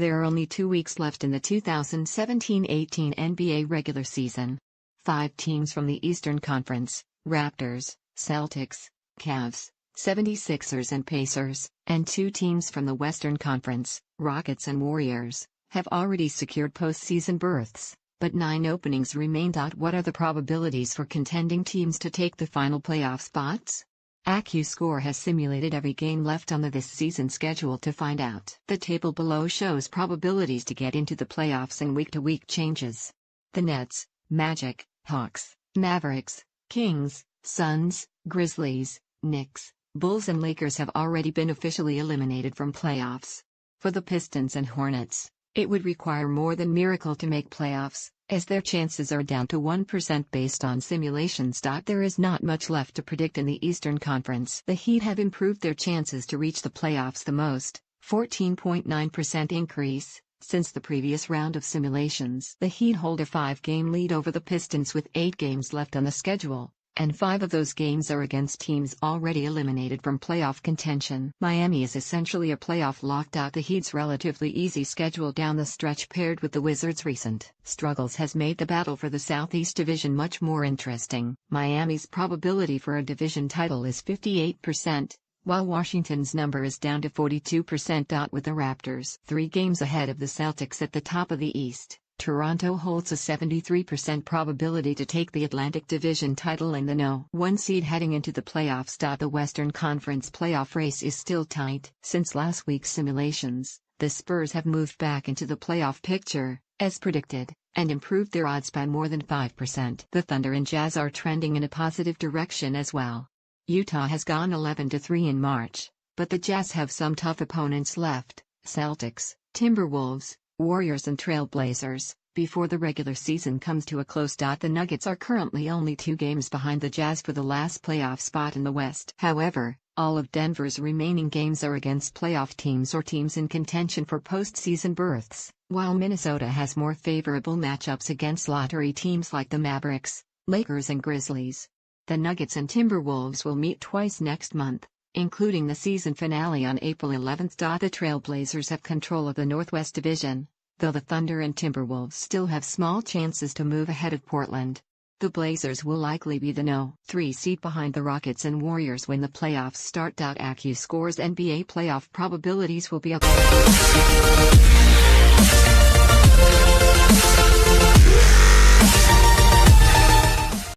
There are only 2 weeks left in the 2017-18 NBA regular season. 5 teams from the Eastern Conference, Raptors, Celtics, Cavs, 76ers and Pacers, and 2 teams from the Western Conference, Rockets and Warriors, have already secured postseason berths, but 9 openings remain. What are the probabilities for contending teams to take the final playoff spots? AccuScore has simulated every game left on the this season schedule to find out. The table below shows probabilities to get into the playoffs and week-to-week changes. The Nets, Magic, Hawks, Mavericks, Kings, Suns, Grizzlies, Knicks, Bulls and Lakers have already been officially eliminated from playoffs. For the Pistons and Hornets, it would require more than miracle to make playoffs, as their chances are down to 1% based on simulations. There is not much left to predict in the Eastern Conference. The Heat have improved their chances to reach the playoffs the most, 14.9% increase, since the previous round of simulations. The Heat hold a 5-game lead over the Pistons with 8 games left on the schedule, and 5 of those games are against teams already eliminated from playoff contention. Miami is essentially a playoff lock. The Heat's relatively easy schedule down the stretch paired with the Wizards' recent struggles has made the battle for the Southeast Division much more interesting. Miami's probability for a division title is 58%, while Washington's number is down to 42%. With the Raptors 3 games ahead of the Celtics at the top of the East, Toronto holds a 73% probability to take the Atlantic Division title and the No. 1 seed heading into the playoffs. The Western Conference playoff race is still tight. Since last week's simulations, the Spurs have moved back into the playoff picture, as predicted, and improved their odds by more than 5%. The Thunder and Jazz are trending in a positive direction as well. Utah has gone 11-3 in March, but the Jazz have some tough opponents left: Celtics, Timberwolves, Warriors and Trailblazers, before the regular season comes to a close. The Nuggets are currently only 2 games behind the Jazz for the last playoff spot in the West. However, all of Denver's remaining games are against playoff teams or teams in contention for postseason berths, while Minnesota has more favorable matchups against lottery teams like the Mavericks, Lakers and Grizzlies. The Nuggets and Timberwolves will meet twice next month, including the season finale on April 11. The Trailblazers have control of the Northwest Division, though the Thunder and Timberwolves still have small chances to move ahead of Portland. The Blazers will likely be the No. 3 seed behind the Rockets and Warriors when the playoffs start. AccuScore's NBA playoff probabilities will be up.